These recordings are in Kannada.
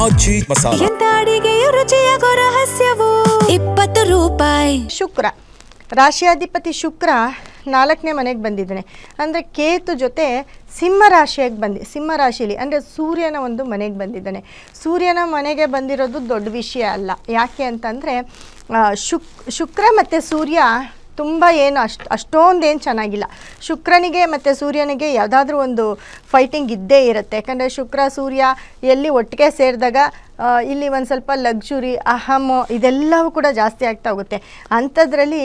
ಆಚಿ ಮಸಾಲ. ಎಂತ ಅಡಿಗೆಯ ರುಚಿಯಾಗೋ ರಹಸ್ಯವು 20 ರೂಪಾಯಿ. ಶುಕ್ರ ರಾಶಿಯಾಧಿಪತಿ ಶುಕ್ರ 4ನೇ ಮನೆಗೆ ಬಂದಿದ್ದಾನೆ. ಅಂದರೆ ಕೇತು ಜೊತೆ ಸಿಂಹ ರಾಶಿಯಲ್ಲಿ ಅಂದರೆ ಸೂರ್ಯನ ಒಂದು ಮನೆಗೆ ಬಂದಿದ್ದಾನೆ. ಸೂರ್ಯನ ಮನೆಗೆ ಬಂದಿರೋದು ದೊಡ್ಡ ವಿಷಯ ಅಲ್ಲ. ಯಾಕೆ ಅಂತಂದರೆ ಶುಕ್ರ ಮತ್ತು ಸೂರ್ಯ ತುಂಬ ಏನು ಅಷ್ಟೊಂದೇನು ಚೆನ್ನಾಗಿಲ್ಲ. ಶುಕ್ರನಿಗೆ ಮತ್ತು ಸೂರ್ಯನಿಗೆ ಯಾವುದಾದ್ರೂ ಒಂದು ಫೈಟಿಂಗ್ ಇದ್ದೇ ಇರುತ್ತೆ. ಯಾಕಂದರೆ ಶುಕ್ರ ಸೂರ್ಯ ಎಲ್ಲಿ ಒಟ್ಟಿಗೆ ಸೇರಿದಾಗ ಇಲ್ಲಿ ಒಂದು ಸ್ವಲ್ಪ ಲಗ್ಜುರಿ ಅಹಮು ಇದೆಲ್ಲವೂ ಕೂಡ ಜಾಸ್ತಿ ಆಗ್ತಾ ಹೋಗುತ್ತೆ. ಅಂಥದ್ರಲ್ಲಿ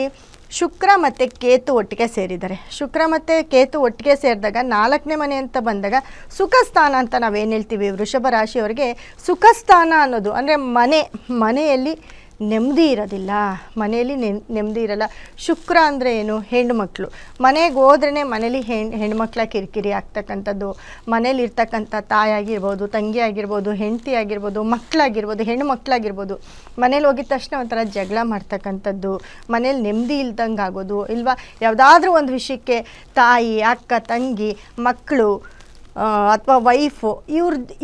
ಶುಕ್ರ ಮತ್ತು ಕೇತು ಒಟ್ಟಿಗೆ ಸೇರಿದ್ದಾರೆ. ಶುಕ್ರ ಮತ್ತು ಕೇತು ಒಟ್ಟಿಗೆ ಸೇರಿದಾಗ 4ನೇ ಮನೆ ಅಂತ ಬಂದಾಗ ಸುಖ ಸ್ಥಾನ ಅಂತ ನಾವೇನು ಹೇಳ್ತೀವಿ ವೃಷಭ ರಾಶಿಯವರಿಗೆ, ಸುಖ ಸ್ಥಾನ ಅನ್ನೋದು ಅಂದರೆ ಮನೆಯಲ್ಲಿ ನೆಮ್ಮದಿ ಇರೋದಿಲ್ಲ. ಮನೆಯಲ್ಲಿ ನೆಮ್ಮದಿ ಇರಲ್ಲ. ಶುಕ್ರ ಅಂದರೆ ಏನು? ಹೆಣ್ಣುಮಕ್ಕಳು ಮನೆಗೆ ಹೋದ್ರೇ ಮನೇಲಿ ಹೆಣ್ಮಕ್ಳ ಕಿರಿಕಿರಿ ಆಗ್ತಕ್ಕಂಥದ್ದು. ಮನೇಲಿ ಇರ್ತಕ್ಕಂಥ ತಾಯಿ ಆಗಿರ್ಬೋದು, ತಂಗಿ ಆಗಿರ್ಬೋದು, ಹೆಂಡತಿ ಆಗಿರ್ಬೋದು, ಮಕ್ಕಳಾಗಿರ್ಬೋದು, ಹೆಣ್ಣು ಮಕ್ಕಳಾಗಿರ್ಬೋದು, ಮನೇಲಿ ಹೋಗಿದ ತಕ್ಷಣ ಒಂಥರ ಜಗಳ ಮಾಡ್ತಕ್ಕಂಥದ್ದು, ಮನೇಲಿ ನೆಮ್ಮದಿ ಇಲ್ದಂಗೆ ಆಗೋದು. ಇಲ್ವಾ ಯಾವುದಾದ್ರೂ ಒಂದು ವಿಷಯಕ್ಕೆ ತಾಯಿ, ಅಕ್ಕ, ತಂಗಿ, ಮಕ್ಕಳು ಅಥವಾ ವೈಫು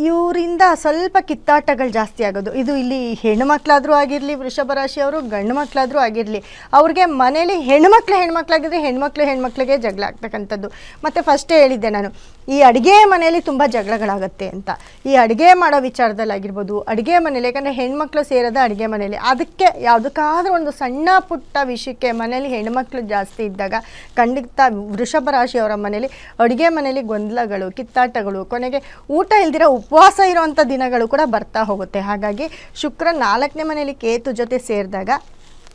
ಇವರಿಂದ ಸ್ವಲ್ಪ ಕಿತ್ತಾಟಗಳು ಜಾಸ್ತಿ ಆಗೋದು. ಇದು ಇಲ್ಲಿ ಹೆಣ್ಣುಮಕ್ಕಳಾದರೂ ಆಗಿರಲಿ, ವೃಷಭ ರಾಶಿಯವರು ಗಂಡು ಮಕ್ಕಳಾದರೂ ಆಗಿರಲಿ, ಅವ್ರಿಗೆ ಮನೇಲಿ ಹೆಣ್ಮಕ್ಳಾಗಿದ್ದರೆ ಹೆಣ್ಮಕ್ಳಿಗೆ ಜಗಳ ಆಗ್ತಕ್ಕಂಥದ್ದು. ಮತ್ತು ಫಸ್ಟೇ ಹೇಳಿದ್ದೆ ನಾನು, ಈ ಅಡುಗೆ ಮನೆಯಲ್ಲಿ ತುಂಬ ಜಗಳಗಳಾಗತ್ತೆ ಅಂತ. ಈ ಅಡುಗೆ ಮಾಡೋ ವಿಚಾರದಲ್ಲಾಗಿರ್ಬೋದು, ಅಡುಗೆ ಮನೇಲಿ, ಯಾಕಂದರೆ ಹೆಣ್ಮಕ್ಳು ಸೇರೋದು ಅಡುಗೆ ಮನೇಲಿ, ಅದಕ್ಕೆ ಯಾವುದಕ್ಕಾದ್ರೂ ಒಂದು ಸಣ್ಣ ಪುಟ್ಟ ವಿಷಯಕ್ಕೆ ಮನೇಲಿ ಹೆಣ್ಮಕ್ಳು ಜಾಸ್ತಿ ಇದ್ದಾಗ ಖಂಡಿತ ವೃಷಭ ರಾಶಿಯವರ ಮನೇಲಿ ಅಡುಗೆ ಮನೇಲಿ ಗೊಂದಲಗಳು, ಕಿತ್ತಾಟಗಳು, ಕೊನೆಗೆ ಊಟ ಇಲ್ದಿರೋ ಉಪವಾಸ ಇರೋವಂಥ ದಿನಗಳು ಕೂಡ ಬರ್ತಾ ಹೋಗುತ್ತೆ. ಹಾಗಾಗಿ ಶುಕ್ರ 4ನೇ ಮನೇಲಿ ಕೇತು ಜೊತೆ ಸೇರಿದಾಗ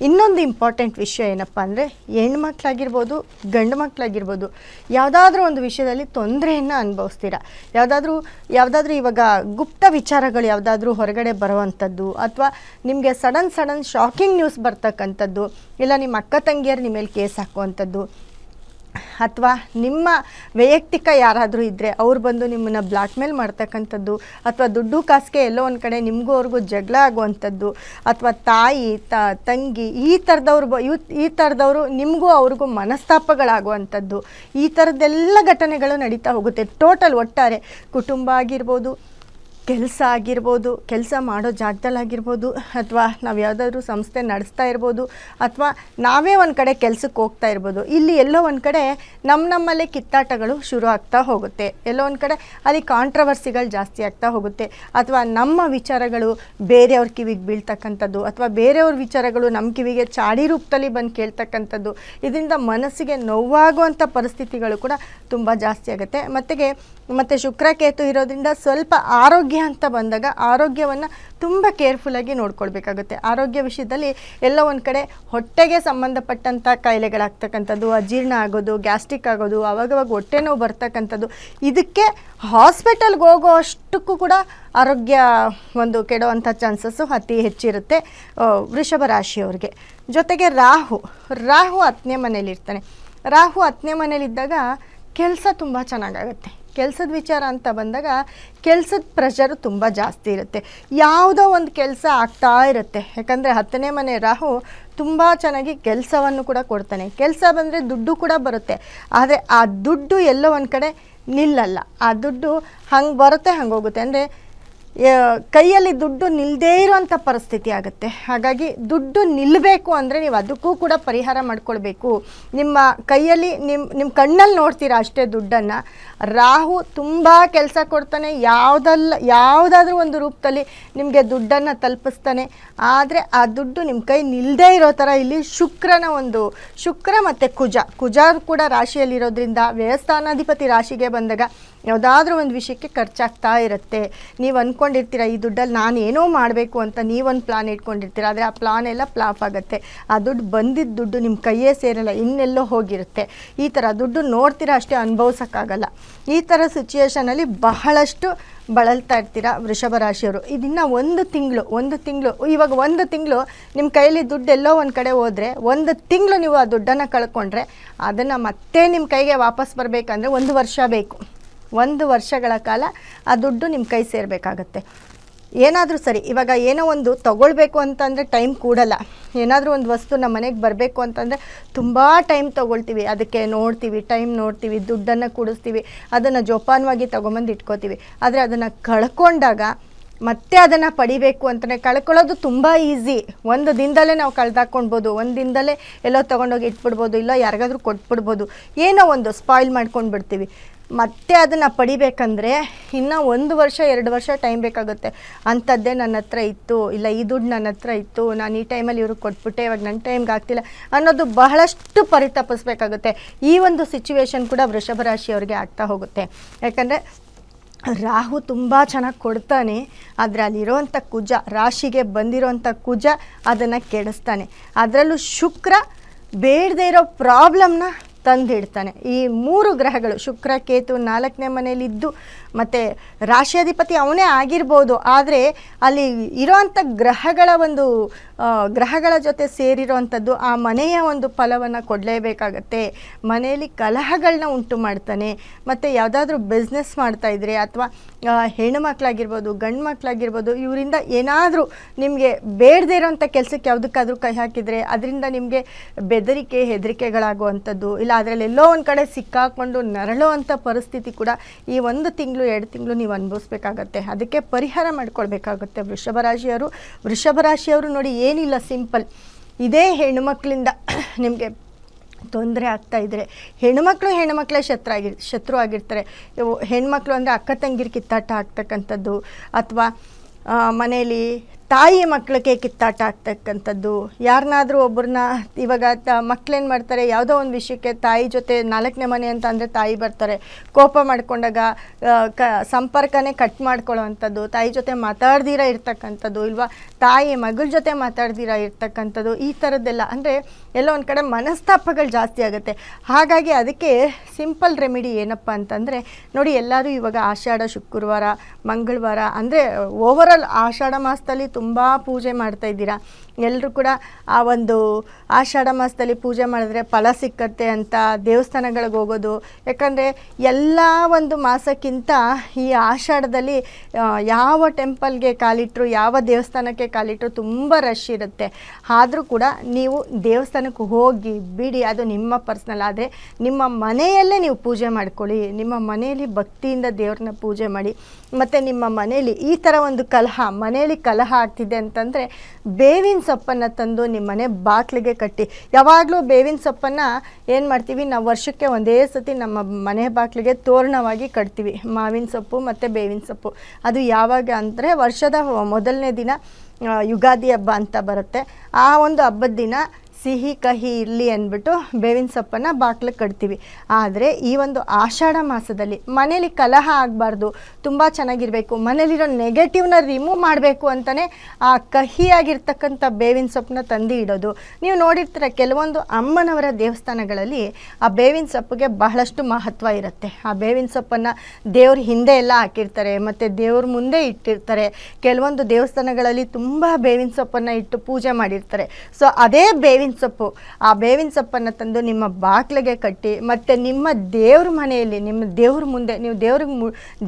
ಇನ್ನೊಂದು ಇಂಪಾರ್ಟೆಂಟ್ ವಿಷಯ ಏನಪ್ಪ ಅಂದರೆ, ಹೆಣ್ಮಕ್ಳಾಗಿರ್ಬೋದು, ಗಂಡು ಮಕ್ಕಳಾಗಿರ್ಬೋದು, ಯಾವುದಾದ್ರೂ ಒಂದು ವಿಷಯದಲ್ಲಿ ತೊಂದರೆಯನ್ನು ಅನುಭವಿಸ್ತೀರ. ಯಾವುದಾದ್ರೂ ಇವಾಗ ಗುಪ್ತ ವಿಚಾರಗಳು ಯಾವುದಾದ್ರೂ ಹೊರಗಡೆ ಬರುವಂಥದ್ದು, ಅಥವಾ ನಿಮಗೆ ಸಡನ್ ಶಾಕಿಂಗ್ ನ್ಯೂಸ್ ಬರ್ತಕ್ಕಂಥದ್ದು, ಇಲ್ಲ ನಿಮ್ಮ ಅಕ್ಕ ತಂಗಿಯರು ನಿಮ್ಮ ಮೇಲೆ ಕೇಸ್ ಹಾಕುವಂಥದ್ದು, ಅಥವಾ ನಿಮ್ಮ ವೈಯಕ್ತಿಕ ಯಾರಾದರೂ ಇದ್ದರೆ ಅವ್ರು ಬಂದು ನಿಮ್ಮನ್ನು ಬ್ಲ್ಯಾಕ್ ಮೇಲ್ ಮಾಡ್ತಕ್ಕಂಥದ್ದು, ಅಥವಾ ದುಡ್ಡು ಕಾಸಿಗೆ ಎಲ್ಲೋ ಒಂದು ಕಡೆ ನಿಮಗೂ ಅವ್ರಿಗೂ ಜಗಳ ಆಗುವಂಥದ್ದು, ಅಥವಾ ತಾಯಿ ತಂಗಿ ಈ ಥರದವರು ನಿಮಗೂ ಅವ್ರಿಗೂ ಮನಸ್ತಾಪಗಳಾಗುವಂಥದ್ದು, ಈ ಥರದ್ದೆಲ್ಲ ಘಟನೆಗಳು ನಡೀತಾ ಹೋಗುತ್ತೆ. ಒಟ್ಟಾರೆ ಕುಟುಂಬ ಆಗಿರ್ಬೋದು, ಕೆಲಸ ಆಗಿರ್ಬೋದು, ಕೆಲಸ ಮಾಡೋ ಜಾಗದಲ್ಲಾಗಿರ್ಬೋದು, ಅಥವಾ ನಾವು ಯಾವುದಾದ್ರೂ ಸಂಸ್ಥೆ ನಡೆಸ್ತಾ ಇರ್ಬೋದು, ಅಥವಾ ನಾವೇ ಒಂದು ಕಡೆ ಕೆಲಸಕ್ಕೆ ಹೋಗ್ತಾ ಇರ್ಬೋದು, ಇಲ್ಲಿ ಎಲ್ಲೋ ಒಂದು ಕಡೆ ನಮ್ಮಲ್ಲೇ ಕಿತ್ತಾಟಗಳು ಶುರು ಆಗ್ತಾ ಹೋಗುತ್ತೆ. ಎಲ್ಲೋ ಒಂದು ಕಡೆ ಅಲ್ಲಿ ಕಾಂಟ್ರವರ್ಸಿಗಳು ಜಾಸ್ತಿ ಆಗ್ತಾ ಹೋಗುತ್ತೆ. ಅಥವಾ ನಮ್ಮ ವಿಚಾರಗಳು ಬೇರೆಯವ್ರ ಕಿವಿಗೆ ಬೀಳ್ತಕ್ಕಂಥದ್ದು, ಅಥವಾ ಬೇರೆಯವ್ರ ವಿಚಾರಗಳು ನಮ್ಮ ಕಿವಿಗೆ ಚಾಡಿ ರೂಪದಲ್ಲಿ ಬಂದು ಕೇಳ್ತಕ್ಕಂಥದ್ದು, ಇದರಿಂದ ಮನಸ್ಸಿಗೆ ನೋವಾಗುವಂಥ ಪರಿಸ್ಥಿತಿಗಳು ಕೂಡ ತುಂಬ ಜಾಸ್ತಿ ಆಗುತ್ತೆ. ಮತ್ತು ಶುಕ್ರಕೇತು ಇರೋದ್ರಿಂದ ಸ್ವಲ್ಪ ಆರೋಗ್ಯ ಅಂತ ಬಂದಾಗ ಆರೋಗ್ಯವನ್ನು ತುಂಬ ಕೇರ್ಫುಲ್ಲಾಗಿ ನೋಡ್ಕೊಳ್ಬೇಕಾಗುತ್ತೆ. ಆರೋಗ್ಯ ವಿಷಯದಲ್ಲಿ ಎಲ್ಲೋ ಒಂದು ಕಡೆ ಹೊಟ್ಟೆಗೆ ಸಂಬಂಧಪಟ್ಟಂಥ ಕಾಯಿಲೆಗಳಾಗ್ತಕ್ಕಂಥದ್ದು, ಅಜೀರ್ಣ ಆಗೋದು, ಗ್ಯಾಸ್ಟ್ರಿಕ್ ಆಗೋದು, ಅವಾಗವಾಗ ಹೊಟ್ಟೆ ನೋವು ಬರ್ತಕ್ಕಂಥದ್ದು, ಇದಕ್ಕೆ ಹಾಸ್ಪಿಟಲ್ಗೆ ಹೋಗೋ ಅಷ್ಟಕ್ಕೂ ಕೂಡ ಆರೋಗ್ಯ ಒಂದು ಕೆಡುವಂಥ ಚಾನ್ಸಸ್ಸು ಅತಿ ಹೆಚ್ಚಿರುತ್ತೆ ವೃಷಭ ರಾಶಿಯವ್ರಿಗೆ. ಜೊತೆಗೆ ರಾಹು 10ನೇ ಮನೇಲಿರ್ತಾನೆ. ರಾಹು 10ನೇ ಮನೇಲಿದ್ದಾಗ ಕೆಲಸ ತುಂಬ ಚೆನ್ನಾಗಾಗುತ್ತೆ. ಕೆಲಸದ ವಿಚಾರ ಅಂತ ಬಂದಾಗ ಕೆಲಸದ ಪ್ರೆಷರು ತುಂಬ ಜಾಸ್ತಿ ಇರುತ್ತೆ. ಯಾವುದೋ ಒಂದು ಕೆಲಸ ಆಗ್ತಾ ಇರುತ್ತೆ. ಯಾಕಂದರೆ 10ನೇ ಮನೆ ರಾಹು ತುಂಬ ಚೆನ್ನಾಗಿ ಕೆಲಸವನ್ನು ಕೂಡ ಕೊಡ್ತಾನೆ. ಕೆಲಸ ಬಂದರೆ ದುಡ್ಡು ಕೂಡ ಬರುತ್ತೆ. ಆದರೆ ಆ ದುಡ್ಡು ಎಲ್ಲೋ ಒಂದು ಕಡೆ ನಿಲ್ಲಲ್ಲ. ಆ ದುಡ್ಡು ಹಂಗೆ ಬರುತ್ತೆ, ಹಂಗೆ ಹೋಗುತ್ತೆ. ಅಂದರೆ ಕೈಯಲ್ಲಿ ದುಡ್ಡು ನಿಲ್ಲದೇ ಇರುವಂಥ ಪರಿಸ್ಥಿತಿ ಆಗುತ್ತೆ. ಹಾಗಾಗಿ ದುಡ್ಡು ನಿಲ್ಲಬೇಕು ಅಂದರೆ ನೀವು ಅದಕ್ಕೂ ಕೂಡ ಪರಿಹಾರ ಮಾಡ್ಕೊಳ್ಬೇಕು. ನಿಮ್ಮ ಕೈಯಲ್ಲಿ ನಿಮ್ಮ ಕಣ್ಣಲ್ಲಿ ನೋಡ್ತೀರಾ ಅಷ್ಟೇ ದುಡ್ಡನ್ನು. ರಾಹು ತುಂಬ ಕೆಲಸ ಕೊಡ್ತಾನೆ, ಯಾವುದಾದ್ರೂ ಒಂದು ರೂಪದಲ್ಲಿ ನಿಮಗೆ ದುಡ್ಡನ್ನು ತಲುಪಿಸ್ತಾನೆ. ಆದರೆ ಆ ದುಡ್ಡು ನಿಮ್ಮ ಕೈ ನಿಲ್ಲದೇ ಇರೋ ಥರ ಇಲ್ಲಿ ಶುಕ್ರ ಮತ್ತು ಕುಜ ಕೂಡ ರಾಶಿಯಲ್ಲಿರೋದ್ರಿಂದ ವ್ಯಯಸ್ಥಾನಾಧಿಪತಿ ರಾಶಿಗೆ ಬಂದಾಗ ಯಾವುದಾದ್ರೂ ಒಂದು ವಿಷಯಕ್ಕೆ ಖರ್ಚಾಗ್ತಾ ಇರುತ್ತೆ. ನೀವು ಅಂದ್ಕೊಂಡಿರ್ತೀರ ಈ ದುಡ್ಡಲ್ಲಿ ನಾನು ಏನೋ ಮಾಡಬೇಕು ಅಂತ ನೀವೊಂದು ಪ್ಲಾನ್ ಇಟ್ಕೊಂಡಿರ್ತೀರ. ಆದರೆ ಆ ಪ್ಲಾನ್ ಎಲ್ಲ ಫ್ಲಾಪ್ ಆಗುತ್ತೆ. ಆ ಬಂದಿದ್ದ ದುಡ್ಡು ನಿಮ್ಮ ಕೈಯೇ ಸೇರಲ್ಲ, ಇನ್ನೆಲ್ಲೋ ಹೋಗಿರುತ್ತೆ. ಈ ಥರ ದುಡ್ಡು ನೋಡ್ತೀರಾ ಅಷ್ಟೇ, ಅನುಭವಿಸೋಕ್ಕಾಗಲ್ಲ. ಈ ಥರ ಸಿಚುಯೇಷನಲ್ಲಿ ಬಹಳಷ್ಟು ಬಳಲ್ತಾ ಇರ್ತೀರ ವೃಷಭ ರಾಶಿಯವರು. ಇದನ್ನು ಒಂದು ತಿಂಗಳು ಇವಾಗ ಒಂದು ತಿಂಗಳು ನಿಮ್ಮ ಕೈಯಲ್ಲಿ ದುಡ್ಡು ಎಲ್ಲೋ ಒಂದು ಕಡೆ ಹೋದರೆ, ಒಂದು ತಿಂಗಳು ನೀವು ಆ ದುಡ್ಡನ್ನು ಕಳ್ಕೊಂಡ್ರೆ ಅದನ್ನು ಮತ್ತೆ ನಿಮ್ಮ ಕೈಗೆ ವಾಪಸ್ ಬರಬೇಕಂದ್ರೆ 1 ವರ್ಷ ಬೇಕು. 1 ವರ್ಷಗಳ ಕಾಲ ಆ ದುಡ್ಡು ನಿಮ್ಮ ಕೈ ಸೇರಬೇಕಾಗತ್ತೆ. ಏನಾದರೂ ಸರಿ, ಇವಾಗ ಏನೋ ಒಂದು ತೊಗೊಳ್ಬೇಕು ಅಂತಂದರೆ ಟೈಮ್ ಕೂಡಲ್ಲ. ಏನಾದರೂ ಒಂದು ವಸ್ತು ನಮ್ಮ ಮನೆಗೆ ಬರಬೇಕು ಅಂತಂದರೆ ತುಂಬ ಟೈಮ್ ತೊಗೊಳ್ತೀವಿ. ಅದಕ್ಕೆ ಟೈಮ್ ನೋಡ್ತೀವಿ, ದುಡ್ಡನ್ನು ಕೂಡಿಸ್ತೀವಿ, ಅದನ್ನು ಜೋಪಾನವಾಗಿ ತೊಗೊಂಬಂದು ಇಟ್ಕೋತೀವಿ. ಆದರೆ ಅದನ್ನು ಕಳ್ಕೊಂಡಾಗ ಮತ್ತೆ ಅದನ್ನು ಪಡಿಬೇಕು ಅಂತಲೇ ಕಳ್ಕೊಳ್ಳೋದು ತುಂಬ ಈಸಿ. ಒಂದು ದಿನದಲ್ಲೇ ನಾವು ಕಳೆದಾಕ್ಕೊಳ್ಬೋದು, ಒಂದು ದಿನದಲ್ಲೇ ಎಲ್ಲೋ ತೊಗೊಂಡೋಗಿ ಇಟ್ಬಿಡ್ಬೋದು, ಇಲ್ಲ ಯಾರಿಗಾದ್ರೂ ಕೊಟ್ಬಿಡ್ಬೋದು, ಏನೋ ಒಂದು ಸ್ಪಾಯ್ಲ್ ಮಾಡ್ಕೊಂಡು ಬಿಡ್ತೀವಿ. ಮತ್ತೆ ಅದನ್ನು ಪಡಿಬೇಕಂದ್ರೆ ಇನ್ನೂ 1 ವರ್ಷ 2 ವರ್ಷ ಟೈಮ್ ಬೇಕಾಗುತ್ತೆ. ಅಂಥದ್ದೇ ನನ್ನ ಹತ್ರ ಇತ್ತು, ಇಲ್ಲ ಈ ದುಡ್ಡು ನನ್ನ ಹತ್ರ ಇತ್ತು, ನಾನು ಈ ಟೈಮಲ್ಲಿ ಇವ್ರಿಗೆ ಕೊಟ್ಬಿಟ್ಟೆ, ಇವಾಗ ನನ್ನ ಟೈಮ್ಗೆ ಆಗ್ತಿಲ್ಲ ಅನ್ನೋದು ಬಹಳಷ್ಟು ಪರಿತಪಿಸ್ಬೇಕಾಗುತ್ತೆ. ಈ ಒಂದು ಸಿಚುವೇಶನ್ ಕೂಡ ವೃಷಭ ರಾಶಿಯವರಿಗೆ ಆಗ್ತಾ ಹೋಗುತ್ತೆ. ಯಾಕಂದರೆ ರಾಹು ತುಂಬ ಚೆನ್ನಾಗಿ ಕೊಡ್ತಾನೆ, ಆದರೆ ಅಲ್ಲಿರೋವಂಥ ಕುಜ, ರಾಶಿಗೆ ಬಂದಿರೋವಂಥ ಕುಜ ಅದನ್ನು ಕೆಡಿಸ್ತಾನೆ. ಅದರಲ್ಲೂ ಶುಕ್ರ ಬೇಡದೇ ಇರೋ ಪ್ರಾಬ್ಲಮ್ನ ತಂದಿಡ್ತಾನೆ. ಈ 3 ಗ್ರಹಗಳು ಶುಕ್ರ ಕೇತು 4ನೇ ಮನೆಯಲ್ಲಿದ್ದು, ಮತ್ತು ರಾಶಿಯಾಧಿಪತಿ ಅವನೇ ಆಗಿರ್ಬೋದು, ಆದರೆ ಅಲ್ಲಿ ಇರೋವಂಥ ಗ್ರಹಗಳ ಜೊತೆ ಸೇರಿರೋವಂಥದ್ದು ಆ ಮನೆಯ ಒಂದು ಫಲವನ್ನು ಕೊಡಲೇಬೇಕಾಗತ್ತೆ. ಮನೆಯಲ್ಲಿ ಕಲಹಗಳನ್ನ ಉಂಟು ಮಾಡ್ತಾನೆ. ಮತ್ತು ಯಾವುದಾದ್ರೂ ಬಿಸ್ನೆಸ್ ಮಾಡ್ತಾಯಿದ್ರೆ ಅಥವಾ ಹೆಣ್ಣು ಮಕ್ಕಳಾಗಿರ್ಬೋದು ಗಂಡು ಮಕ್ಕಳಾಗಿರ್ಬೋದು, ಇವರಿಂದ ಏನಾದರೂ ನಿಮಗೆ ಬೇಡದೇ ಇರೋವಂಥ ಕೆಲಸಕ್ಕೆ ಯಾವುದಕ್ಕಾದ್ರೂ ಕೈ ಹಾಕಿದರೆ ಅದರಿಂದ ನಿಮಗೆ ಬೆದರಿಕೆ ಹೆದರಿಕೆಗಳಾಗುವಂಥದ್ದು, ಇಲ್ಲ ಅದರಲ್ಲಿ ಎಲ್ಲೋ ಒಂದು ಕಡೆ ಸಿಕ್ಕಾಕೊಂಡು ನರಳೋ ಅಂಥ ಪರಿಸ್ಥಿತಿ ಕೂಡ ಈ 1 ತಿಂಗಳು 2 ತಿಂಗಳು ನೀವು ಅನುಭವಿಸ್ಬೇಕಾಗತ್ತೆ. ಅದಕ್ಕೆ ಪರಿಹಾರ ಮಾಡ್ಕೊಳ್ಬೇಕಾಗುತ್ತೆ ವೃಷಭ ರಾಶಿಯವರು ನೋಡಿ, ಏನಿಲ್ಲ, ಸಿಂಪಲ್. ಇದೇ ಹೆಣ್ಣುಮಕ್ಕಳಿಂದ ನಿಮಗೆ ತೊಂದರೆ ಆಗ್ತಾಯಿದ್ರೆ, ಹೆಣ್ಣುಮಕ್ಕಳೇ ಶತ್ರು ಆಗಿರ್ತಾರೆ. ಹೆಣ್ಮಕ್ಳು ಅಂದರೆ ಅಕ್ಕ ತಂಗಿರು ಕಿತ್ತಾಟ ಆಗ್ತಕ್ಕಂಥದ್ದು, ಅಥವಾ ಮನೆಯಲ್ಲಿ ತಾಯಿ ಮಕ್ಕಳಿಗೆ ಕಿತ್ತಾಟ ಆಗ್ತಕ್ಕಂಥದ್ದು, ಯಾರನ್ನಾದರೂ ಒಬ್ಬರನ್ನ ಇವಾಗ ಮಕ್ಕಳೇನು ಮಾಡ್ತಾರೆ, ಯಾವುದೋ ಒಂದು ವಿಷಯಕ್ಕೆ ತಾಯಿ ಜೊತೆ 4ನೇ ಮನೆ ಅಂತ ಅಂದರೆ ತಾಯಿ ಬರ್ತಾರೆ, ಕೋಪ ಮಾಡ್ಕೊಂಡಾಗ ಸಂಪರ್ಕನೇ ಕಟ್ ಮಾಡ್ಕೊಳ್ಳೋ ಅಂಥದ್ದು, ತಾಯಿ ಜೊತೆ ಮಾತಾಡ್ದಿರ ಇರ್ತಕ್ಕಂಥದ್ದು, ಇಲ್ವಾ ತಾಯಿ ಮಗಳ ಜೊತೆ ಮಾತಾಡ್ದಿರ ಇರ್ತಕ್ಕಂಥದ್ದು, ಈ ಥರದ್ದೆಲ್ಲ ಅಂದರೆ ಎಲ್ಲೋ ಒಂದು ಕಡೆ ಮನಸ್ತಾಪಗಳು ಜಾಸ್ತಿ ಆಗುತ್ತೆ. ಹಾಗಾಗಿ ಅದಕ್ಕೆ ಸಿಂಪಲ್ ರೆಮಿಡಿ ಏನಪ್ಪ ಅಂತಂದರೆ ನೋಡಿ, ಎಲ್ಲರೂ ಇವಾಗ ಆಷಾಢ ಶುಕ್ರವಾರ ಮಂಗಳವಾರ ಅಂದರೆ ಓವರಾಲ್ ಆಷಾಢ ಮಾಸದಲ್ಲಿ ತುಂಬ ಪೂಜೆ ಮಾಡ್ತಾಯಿದ್ದೀರಾ. ಎಲ್ಲರೂ ಕೂಡ ಆ ಒಂದು ಆಷಾಢ ಮಾಸದಲ್ಲಿ ಪೂಜೆ ಮಾಡಿದ್ರೆ ಫಲ ಸಿಕ್ಕತ್ತೆ ಅಂತ ದೇವಸ್ಥಾನಗಳಿಗೆ ಹೋಗೋದು. ಯಾಕಂದರೆ ಎಲ್ಲ ಒಂದು ಮಾಸಕ್ಕಿಂತ ಈ ಆಷಾಢದಲ್ಲಿ ಯಾವ ಟೆಂಪಲ್ಗೆ ಕಾಲಿಟ್ಟರು, ಯಾವ ದೇವಸ್ಥಾನಕ್ಕೆ ಕಾಲಿಟ್ಟರು ತುಂಬ ರಶ್ ಇರುತ್ತೆ. ಆದರೂ ಕೂಡ ನೀವು ದೇವಸ್ಥಾನಕ್ಕೆ ಹೋಗಿ ಬಿಡಿ, ಅದು ನಿಮ್ಮ ಪರ್ಸ್ನಲ್. ಆದರೆ ನಿಮ್ಮ ಮನೆಯಲ್ಲೇ ನೀವು ಪೂಜೆ ಮಾಡ್ಕೊಳ್ಳಿ, ನಿಮ್ಮ ಮನೆಯಲ್ಲಿ ಭಕ್ತಿಯಿಂದ ದೇವ್ರನ್ನ ಪೂಜೆ ಮಾಡಿ. ಮತ್ತು ನಿಮ್ಮ ಮನೆಯಲ್ಲಿ ಈ ಥರ ಒಂದು ಮನೆಯಲ್ಲಿ ಕಲಹ ಆಗ್ತಿದೆ ಅಂತಂದರೆ ಬೇವಿನ ಸೊಪ್ಪನ್ನು ತಂದು ನಿಮ್ಮ ಮನೆ ಬಾಗಿಲಿಗೆ ಕಟ್ಟಿ. ಯಾವಾಗಲೂ ಬೇವಿನ ಸೊಪ್ಪನ್ನು ಏನು ಮಾಡ್ತೀವಿ ನಾವು, ವರ್ಷಕ್ಕೆ ಒಂದೇ ಸತಿ ನಮ್ಮ ಮನೆ ಬಾಗಿಲಿಗೆ ತೋರಣವಾಗಿ ಕಟ್ತೀವಿ. ಮಾವಿನ ಸೊಪ್ಪು ಮತ್ತು ಬೇವಿನ ಸೊಪ್ಪು. ಅದು ಯಾವಾಗ ಅಂದರೆ ವರ್ಷದ ಮೊದಲನೇ ದಿನ ಯುಗಾದಿ ಹಬ್ಬ ಅಂತ ಬರುತ್ತೆ. ಆ ಒಂದು ಹಬ್ಬದ ದಿನ ಸಿಹಿ ಕಹಿ ಇರಲಿ ಅಂದ್ಬಿಟ್ಟು ಬೇವಿನ ಸೊಪ್ಪನ್ನು ಬಾಗಿಲಿಗೆ ಕಟ್ತೀವಿ. ಆದರೆ ಈ ಒಂದು ಆಷಾಢ ಮಾಸದಲ್ಲಿ ಮನೇಲಿ ಕಲಹ ಆಗಬಾರ್ದು, ತುಂಬ ಚೆನ್ನಾಗಿರಬೇಕು, ಮನೇಲಿರೋ ನೆಗೆಟಿವ್ನ ರಿಮೂವ್ ಮಾಡಬೇಕು ಅಂತಲೇ ಆ ಕಹಿಯಾಗಿರ್ತಕ್ಕಂಥ ಬೇವಿನ ಸೊಪ್ಪನ್ನ ತಂದು ಇಡೋದು. ನೀವು ನೋಡಿರ್ತೀರ ಕೆಲವೊಂದು ಅಮ್ಮನವರ ದೇವಸ್ಥಾನಗಳಲ್ಲಿ ಆ ಬೇವಿನ ಸೊಪ್ಪಿಗೆ ಬಹಳಷ್ಟು ಮಹತ್ವ ಇರುತ್ತೆ. ಆ ಬೇವಿನ ಸೊಪ್ಪನ್ನು ದೇವ್ರ ಹಿಂದೆ ಎಲ್ಲ ಹಾಕಿರ್ತಾರೆ, ಮತ್ತು ದೇವ್ರ ಮುಂದೆ ಇಟ್ಟಿರ್ತಾರೆ. ಕೆಲವೊಂದು ದೇವಸ್ಥಾನಗಳಲ್ಲಿ ತುಂಬ ಬೇವಿನ ಸೊಪ್ಪನ್ನು ಇಟ್ಟು ಪೂಜೆ ಮಾಡಿರ್ತಾರೆ. ಸೊ ಅದೇ ಆ ಬೇವಿನ ಸೊಪ್ಪನ್ನು ತಂದು ನಿಮ್ಮ ಬಾಗಿಲಿಗೆ ಕಟ್ಟಿ, ಮತ್ತು ನಿಮ್ಮ ದೇವ್ರ ಮನೆಯಲ್ಲಿ ನಿಮ್ಮ ದೇವ್ರ ಮುಂದೆ ನೀವು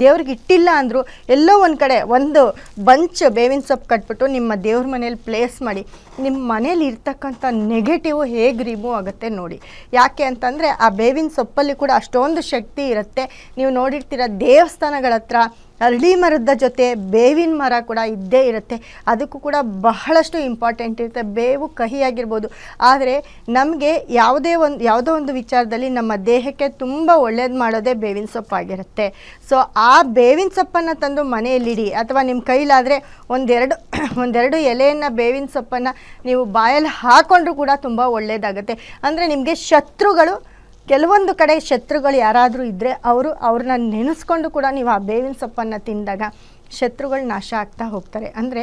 ದೇವ್ರಿಗೆ ಇಟ್ಟಿಲ್ಲ ಅಂದರೂ ಎಲ್ಲೋ ಒಂದು ಕಡೆ ಒಂದು ಬಂಚ್ ಬೇವಿನ ಸೊಪ್ಪು ಕಟ್ಬಿಟ್ಟು ನಿಮ್ಮ ದೇವ್ರ ಮನೇಲಿ ಪ್ಲೇಸ್ ಮಾಡಿ. ನಿಮ್ಮ ಮನೇಲಿ ಇರ್ತಕ್ಕಂಥ ನೆಗೆಟಿವ್ ಹೇಗೆ ರಿಮೂವ್ ಆಗುತ್ತೆ ನೋಡಿ. ಯಾಕೆ ಅಂತಂದರೆ ಆ ಬೇವಿನ ಸೊಪ್ಪಲ್ಲಿ ಕೂಡ ಅಷ್ಟೊಂದು ಶಕ್ತಿ ಇರುತ್ತೆ. ನೀವು ನೋಡಿರ್ತೀರ ದೇವಸ್ಥಾನಗಳ ಹತ್ರ ಅರಳಿ ಮರದ ಜೊತೆ ಬೇವಿನ ಮರ ಕೂಡ ಇದ್ದೇ ಇರುತ್ತೆ. ಅದಕ್ಕೂ ಕೂಡ ಬಹಳಷ್ಟು ಇಂಪಾರ್ಟೆಂಟ್ ಇರುತ್ತೆ. ಬೇವು ಕಹಿಯಾಗಿರ್ಬೋದು, ಆದರೆ ನಮಗೆ ಯಾವುದೋ ಒಂದು ವಿಚಾರದಲ್ಲಿ ನಮ್ಮ ದೇಹಕ್ಕೆ ತುಂಬ ಒಳ್ಳೇದು ಮಾಡೋದೇ ಬೇವಿನ ಸೊಪ್ಪಾಗಿರುತ್ತೆ. ಸೊ ಆ ಬೇವಿನ ಸೊಪ್ಪನ್ನು ತಂದು ಮನೆಯಲ್ಲಿಡಿ, ಅಥವಾ ನಿಮ್ಮ ಕೈಲಾದರೆ ಒಂದೆರಡು ಎಲೆಯನ್ನು ಬೇವಿನ ಸೊಪ್ಪನ್ನು ನೀವು ಬಾಯಲ್ಲಿ ಹಾಕ್ಕೊಂಡ್ರೂ ಕೂಡ ತುಂಬ ಒಳ್ಳೆಯದಾಗುತ್ತೆ. ಅಂದರೆ ನಿಮಗೆ ಕೆಲವೊಂದು ಕಡೆ ಶತ್ರುಗಳು ಯಾರಾದರೂ ಇದ್ದರೆ ಅವ್ರನ್ನ ನೆನೆಸ್ಕೊಂಡು ಕೂಡ ನೀವು ಆ ಬೇವಿನ ಸೊಪ್ಪನ್ನು ತಿಂದಾಗ ಶತ್ರುಗಳು ನಾಶ ಆಗ್ತಾ ಹೋಗ್ತಾರೆ. ಅಂದರೆ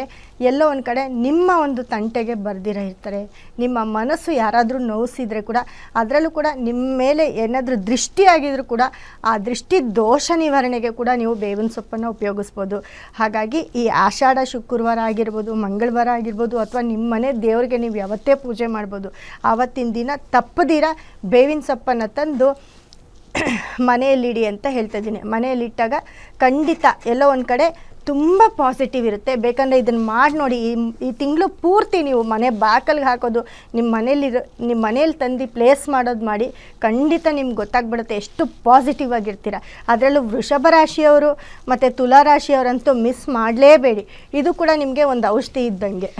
ಎಲ್ಲೋ ಒಂದು ಕಡೆ ನಿಮ್ಮ ಒಂದು ತಂಟೆಗೆ ಬರ್ದಿರ ಇರ್ತಾರೆ. ನಿಮ್ಮ ಮನಸ್ಸು ಯಾರಾದರೂ ನೋಯಿಸಿದರೆ ಕೂಡ, ಅದರಲ್ಲೂ ಕೂಡ ನಿಮ್ಮ ಮೇಲೆ ಏನಾದರೂ ದೃಷ್ಟಿಯಾಗಿದ್ರೂ ಕೂಡ ಆ ದೃಷ್ಟಿ ದೋಷ ನಿವಾರಣೆಗೆ ಕೂಡ ನೀವು ಬೇವಿನ ಸೊಪ್ಪನ್ನು ಉಪಯೋಗಿಸ್ಬೋದು. ಹಾಗಾಗಿ ಈ ಆಷಾಢ ಶುಕ್ರವಾರ ಆಗಿರ್ಬೋದು, ಮಂಗಳವಾರ ಆಗಿರ್ಬೋದು, ಅಥವಾ ನಿಮ್ಮ ಮನೆ ದೇವರಿಗೆ ನೀವು ಯಾವತ್ತೇ ಪೂಜೆ ಮಾಡ್ಬೋದು, ಆವತ್ತಿನ ದಿನ ತಪ್ಪದಿರ ಬೇವಿನ ಸೊಪ್ಪನ್ನು ತಂದು ಮನೆಯಲ್ಲಿಡಿ ಅಂತ ಹೇಳ್ತಾ ಇದ್ದೀನಿ. ಮನೆಯಲ್ಲಿಟ್ಟಾಗ ಖಂಡಿತ ಎಲ್ಲೋ ಒಂದು ಕಡೆ ತುಂಬ ಪಾಸಿಟಿವ್ ಇರುತ್ತೆ. ಬೇಕಂದರೆ ಇದನ್ನು ಮಾಡಿ ನೋಡಿ. ಈ ತಿಂಗಳು ಪೂರ್ತಿ ನೀವು ಮನೆ ಬಾಕಲ್ಗೆ ಹಾಕೋದು, ನಿಮ್ಮ ಮನೇಲಿ ತಂದು ಪ್ಲೇಸ್ ಮಾಡೋದು ಮಾಡಿ, ಖಂಡಿತ ನಿಮ್ಗೆ ಗೊತ್ತಾಗ್ಬಿಡುತ್ತೆ ಎಷ್ಟು ಪಾಸಿಟಿವ್ ಆಗಿರ್ತೀರ. ಅದರಲ್ಲೂ ವೃಷಭ ರಾಶಿಯವರು ಮತ್ತು ತುಲಾ ರಾಶಿಯವರಂತೂ ಮಿಸ್ ಮಾಡಲೇಬೇಡಿ. ಇದು ಕೂಡ ನಿಮಗೆ ಒಂದು ಔಷಧಿ ಇದ್ದಂಗೆ.